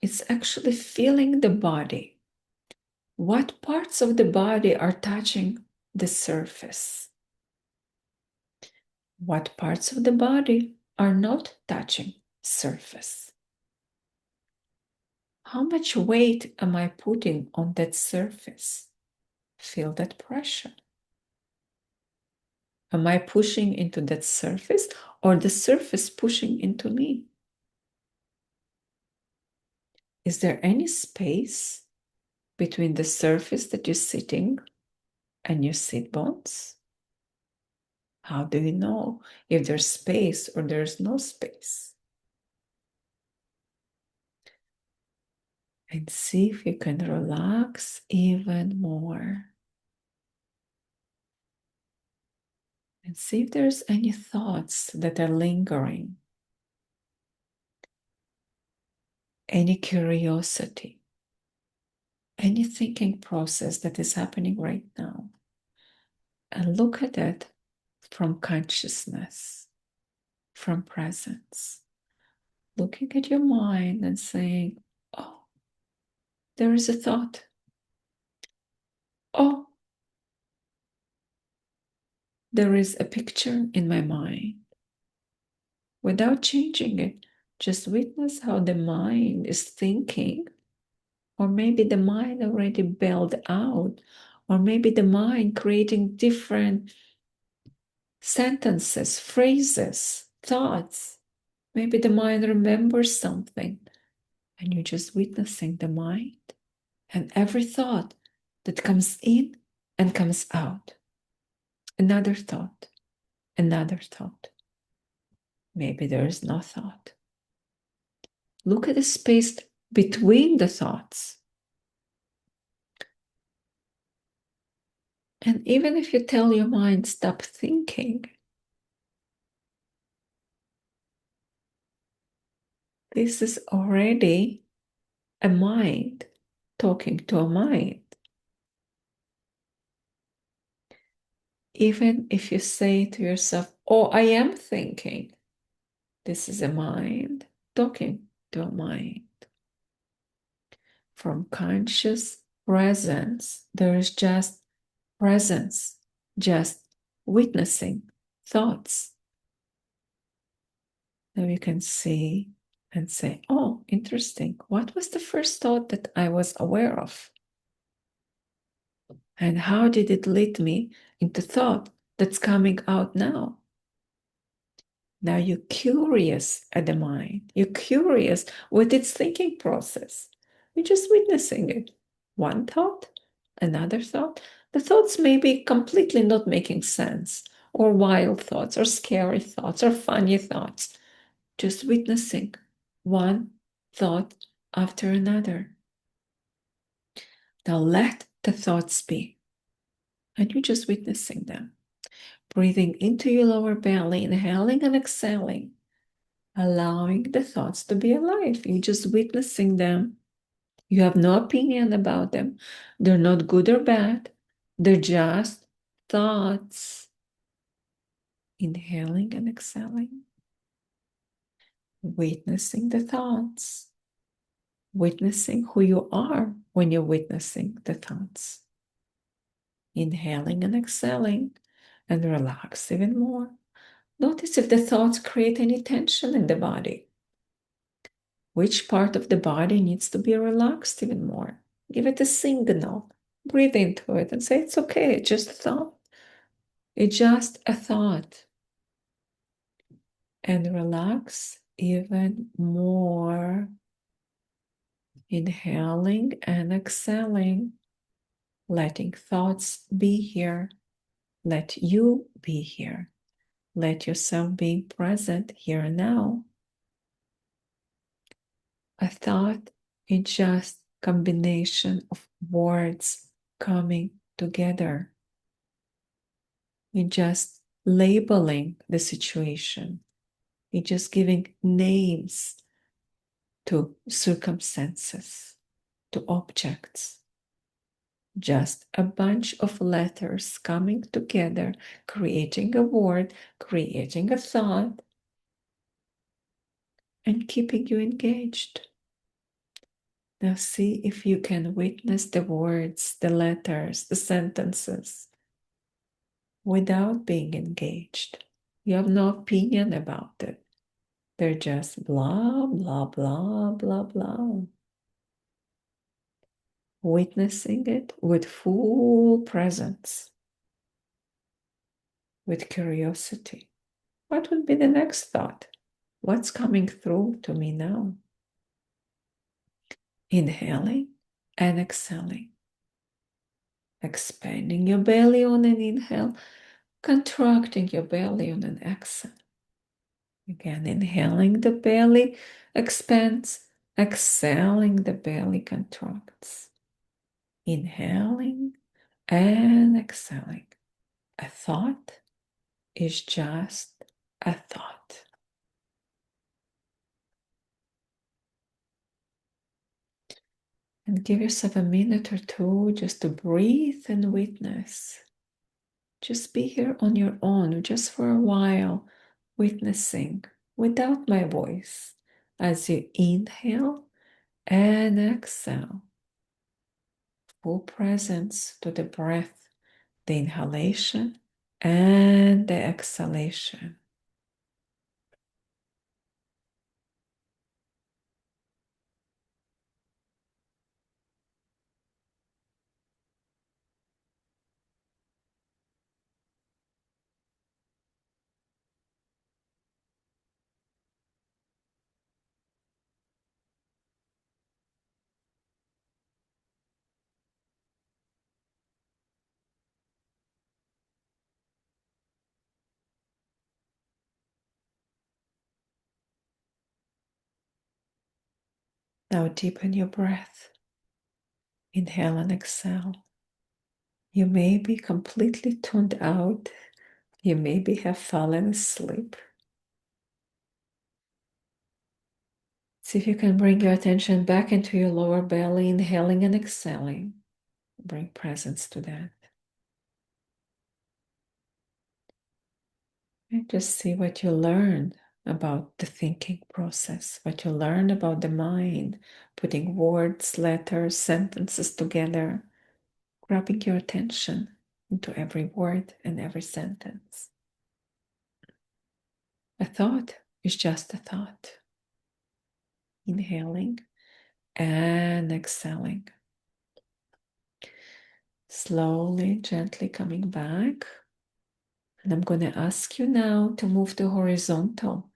is actually feeling the body. What parts of the body are touching the surface? What parts of the body are not touching surface? How much weight am I putting on that surface? Feel that pressure. Am I pushing into that surface or the surface pushing into me? Is there any space between the surface that you're sitting and your sit bones? How do you know if there's space or there's no space? And see if you can relax even more. And see if there's any thoughts that are lingering, any curiosity, any thinking process that is happening right now. And look at it from consciousness, from presence. Looking at your mind and saying, oh, there is a thought. Oh, there is a picture in my mind. Without changing it, just witness how the mind is thinking, or maybe the mind already bailed out, or maybe the mind creating different sentences, phrases, thoughts. Maybe the mind remembers something, and you're just witnessing the mind and every thought that comes in and comes out. Another thought, another thought. Maybe there is no thought. Look at the space between the thoughts. And even if you tell your mind, stop thinking, this is already a mind talking to a mind. Even if you say to yourself, oh, I am thinking, this is a mind talking to a mind. From conscious presence, there is just presence, just witnessing thoughts. Now you can see and say, oh, interesting. What was the first thought that I was aware of? And how did it lead me into thought that's coming out now? Now you're curious at the mind. You're curious with its thinking process. You're just witnessing it. One thought, another thought. The thoughts may be completely not making sense, or wild thoughts, or scary thoughts, or funny thoughts. Just witnessing one thought after another. Now let the thoughts be. And you're just witnessing them. Breathing into your lower belly, inhaling and exhaling. Allowing the thoughts to be alive. You're just witnessing them. You have no opinion about them. They're not good or bad. They're just thoughts. Inhaling and exhaling. Witnessing the thoughts. Witnessing who you are when you're witnessing the thoughts. Inhaling and exhaling. And relax even more. Notice if the thoughts create any tension in the body. Which part of the body needs to be relaxed even more? Give it a signal. Breathe into it and say, it's okay, it's just a thought. It's just a thought. And relax even more. Inhaling and exhaling, letting thoughts be here. Let you be here. Let yourself be present here and now. A thought is just combination of words coming together. You're just labeling the situation. You're just giving names to circumstances, to objects. Just a bunch of letters coming together, creating a word, creating a thought, and keeping you engaged. Now see if you can witness the words, the letters, the sentences without being engaged. You have no opinion about it. They're just blah, blah, blah, blah, blah. Witnessing it with full presence, with curiosity. What would be the next thought? What's coming through to me now? Inhaling and exhaling. Expanding your belly on an inhale, contracting your belly on an exhale. Again, inhaling, the belly expands, exhaling, the belly contracts. Inhaling and exhaling. A thought is just a thought. And give yourself a minute or two just to breathe and witness. Just be here on your own, just for a while, witnessing without my voice as you inhale and exhale. Full presence to the breath, the inhalation and the exhalation. Now deepen your breath. Inhale and exhale. You may be completely tuned out. You maybe have fallen asleep. See if you can bring your attention back into your lower belly, inhaling and exhaling. Bring presence to that. And just see what you learn about the thinking process, what you learn about the mind, putting words, letters, sentences together, grabbing your attention into every word and every sentence. A thought is just a thought. Inhaling and exhaling. Slowly, gently coming back. And I'm going to ask you now to move to horizontal.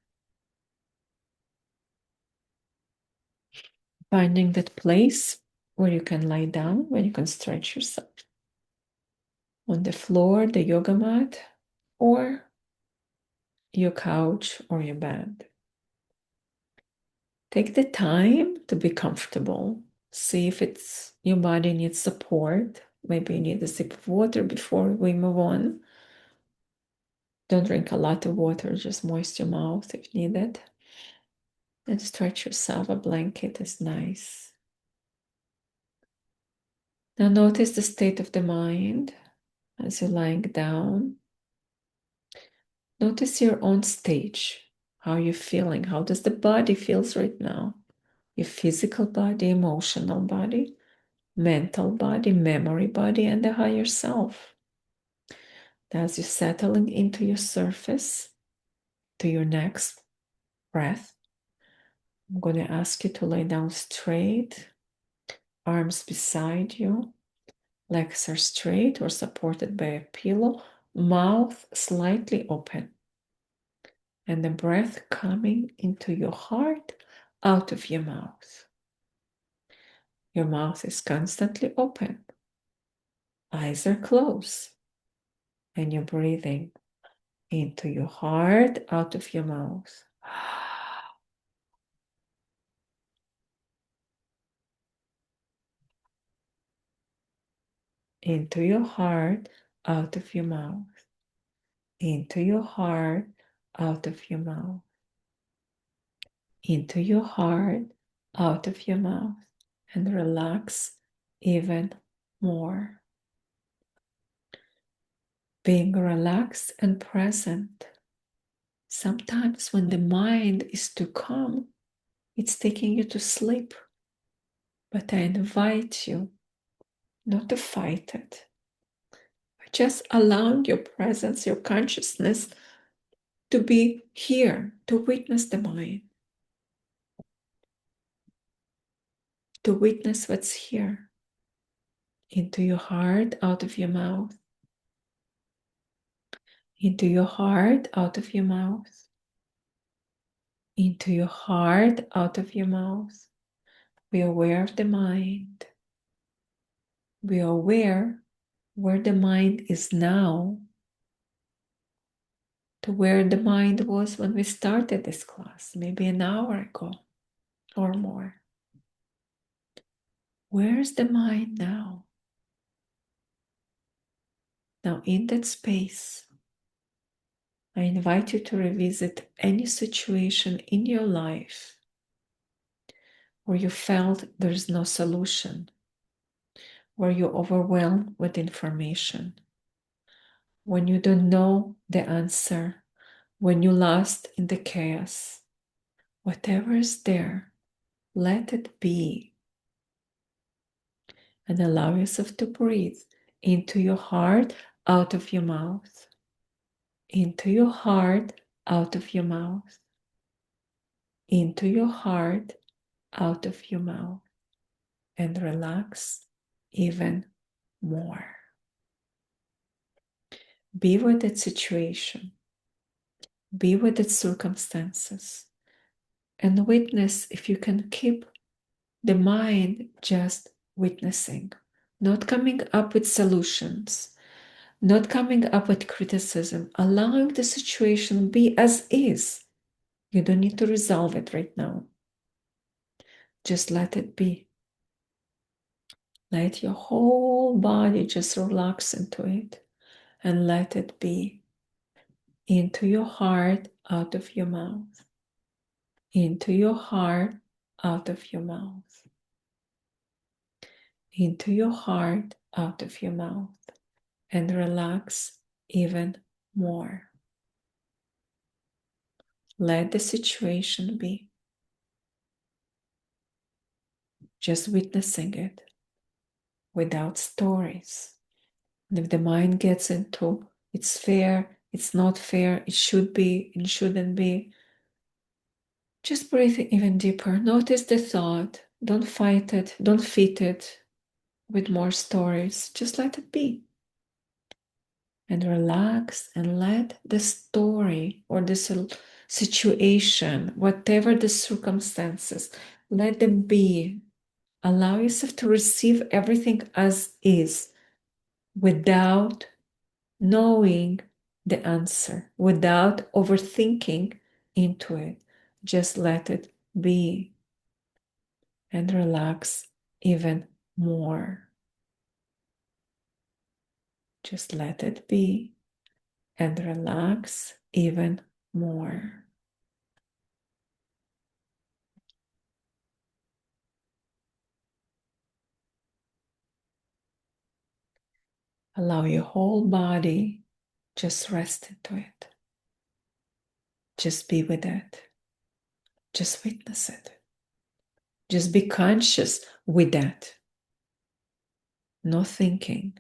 Finding that place where you can lie down, where you can stretch yourself. On the floor, the yoga mat, or your couch or your bed. Take the time to be comfortable. See if your body needs support. Maybe you need a sip of water before we move on. Don't drink a lot of water, just moist your mouth if needed. And stretch yourself. A blanket is nice. Now notice the state of the mind as you're lying down. Notice your own stage. How you're feeling. How does the body feels right now? Your physical body, emotional body, mental body, memory body, and the higher self. As you're settling into your surface, to your next breath, I'm going to ask you to lay down straight, arms beside you, legs are straight or supported by a pillow, mouth slightly open. And the breath coming into your heart, out of your mouth. Your mouth is constantly open. Eyes are closed. And you're breathing into your heart, out of your mouth. Into your heart, out of your mouth. Into your heart, out of your mouth. Into your heart, out of your mouth. And relax even more. Being relaxed and present. Sometimes when the mind is too calm, it's taking you to sleep. But I invite you not to fight it, but just allowing your presence, your consciousness to be here, to witness the mind, to witness what's here. Into your heart, out of your mouth. Into your heart, out of your mouth. Into your heart, out of your mouth. Be aware of the mind. Be aware where the mind is now to where the mind was when we started this class, maybe an hour ago or more. Where's the mind now? Now, in that space, I invite you to revisit any situation in your life where you felt there's no solution, where you're overwhelmed with information, when you don't know the answer, when you're lost in the chaos. Whatever is there, let it be. And allow yourself to breathe into your heart, out of your mouth. Into your heart, out of your mouth. Into your heart, out of your mouth. And relax even more. Be with that situation. Be with its circumstances. And witness if you can keep the mind just witnessing, not coming up with solutions, not coming up with criticism, allowing the situation be as is. You don't need to resolve it right now. Just let it be. Let your whole body just relax into it and let it be. Into your heart, out of your mouth. Into your heart, out of your mouth. Into your heart, out of your mouth. And relax even more. Let the situation be. Just witnessing it without stories. And if the mind gets into it's fair, it's not fair, it should be, it shouldn't be, just breathe even deeper. Notice the thought. Don't fight it. Don't fit it with more stories. Just let it be. And relax and let the story or the situation, whatever the circumstances, let them be. Allow yourself to receive everything as is without knowing the answer, without overthinking into it. Just let it be and relax even more. Just let it be and relax even more. Allow your whole body just rest into it. Just be with it. Just witness it. Just be conscious with that. No thinking.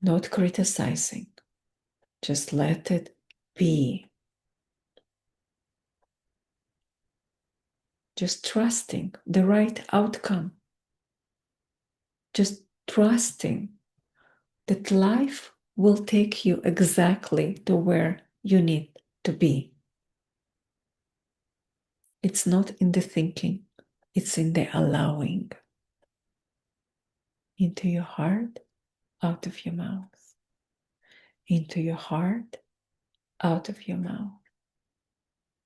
Not criticizing. Just let it be. Just trusting the right outcome. Just trusting that life will take you exactly to where you need to be. It's not in the thinking, it's in the allowing. Into your heart, out of your mouth. Into your heart, out of your mouth.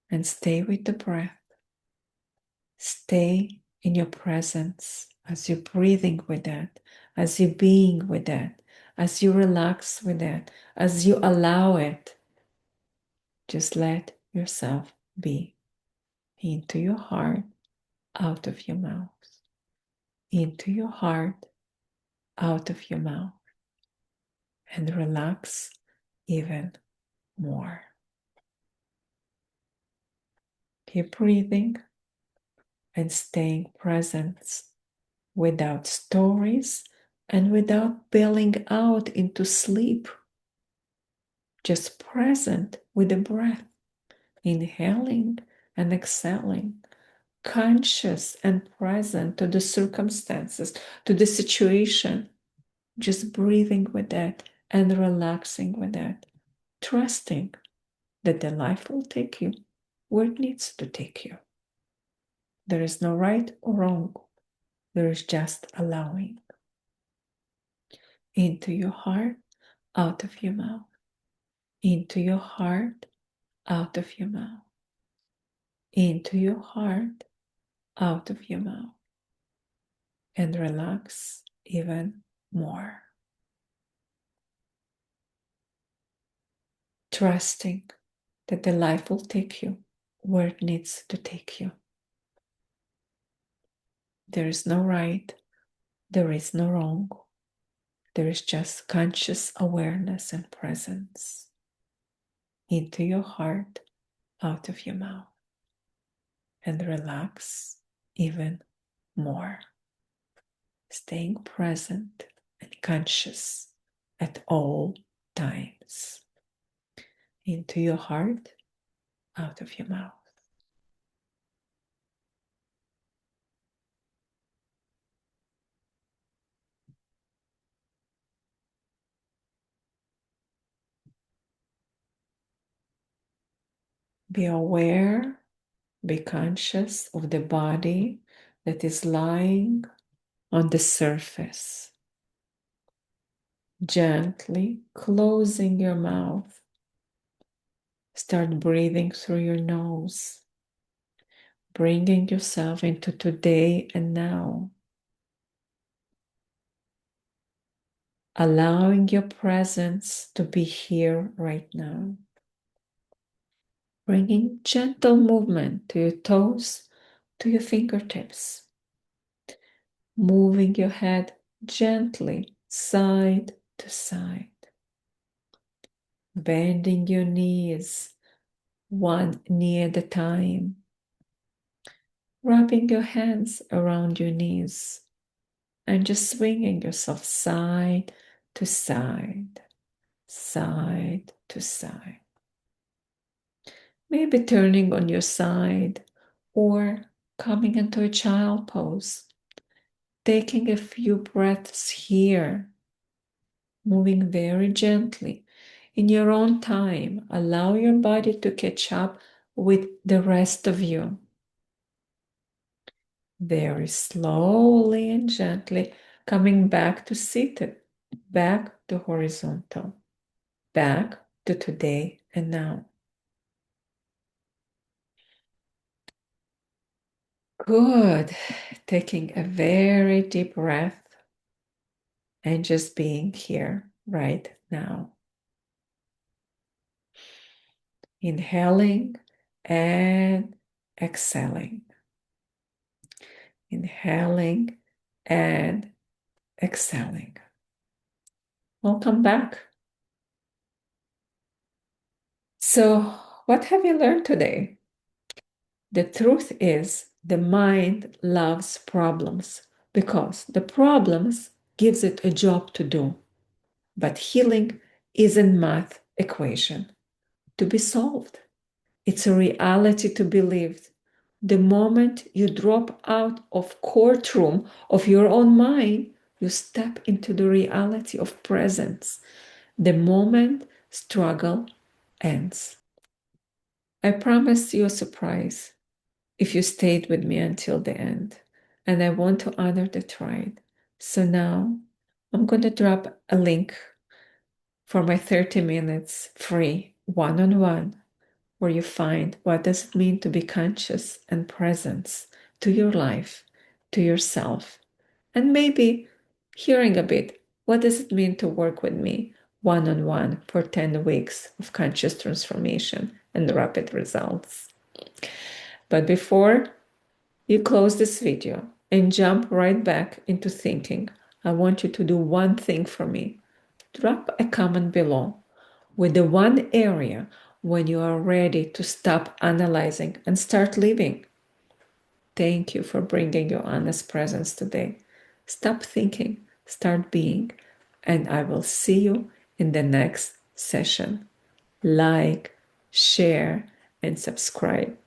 And stay with the breath. Stay in your presence as you're breathing with that, as you're being with that, as you relax with that, as you allow it. Just let yourself be. Into your heart, out of your mouth. Into your heart, out of your mouth. And relax even more. Keep breathing and staying present without stories and without bailing out into sleep. Just present with the breath, inhaling and exhaling, conscious and present to the circumstances, to the situation, just breathing with that and relaxing with that, trusting that the life will take you where it needs to take you. There is no right or wrong. There is just allowing. Into your heart, out of your mouth. Into your heart, out of your mouth. Into your heart, out of your mouth. And relax even more. Trusting that the life will take you where it needs to take you. There is no right, there is no wrong. There is just conscious awareness and presence. Into your heart, out of your mouth. And relax even more. Staying present and conscious at all times. Into your heart, out of your mouth. Be aware, be conscious of the body that is lying on the surface. Gently closing your mouth. Start breathing through your nose, bringing yourself into today and now. Allowing your presence to be here right now. Bringing gentle movement to your toes, to your fingertips. Moving your head gently side to side. Bending your knees, one knee at a time. Wrapping your hands around your knees and just swinging yourself side to side, side to side. Maybe turning on your side or coming into a child pose. Taking a few breaths here, moving very gently. In your own time, allow your body to catch up with the rest of you. Very slowly and gently coming back to seated, back to horizontal, back to today and now. Good. Taking a very deep breath and just being here right now. Inhaling and exhaling. Inhaling and exhaling. Welcome back. So, what have you learned today? The truth is, the mind loves problems because the problems gives it a job to do. But healing isn't math equation to be solved. It's a reality to be lived. The moment you drop out of courtroom of your own mind, you step into the reality of presence. The moment struggle ends. I promised you a surprise if you stayed with me until the end, and I want to honor that right. So now I'm going to drop a link for my 30 minutes free one-on-one where you find what does it mean to be conscious and present to your life, to yourself, and maybe hearing a bit, what does it mean to work with me one-on-one for 10 weeks of conscious transformation and rapid results. But before you close this video and jump right back into thinking, I want you to do one thing for me. Drop a comment below with the one area when you are ready to stop analyzing and start living. Thank you for bringing your honest presence today. Stop thinking, start being, and I will see you in the next session. Like, share, and subscribe.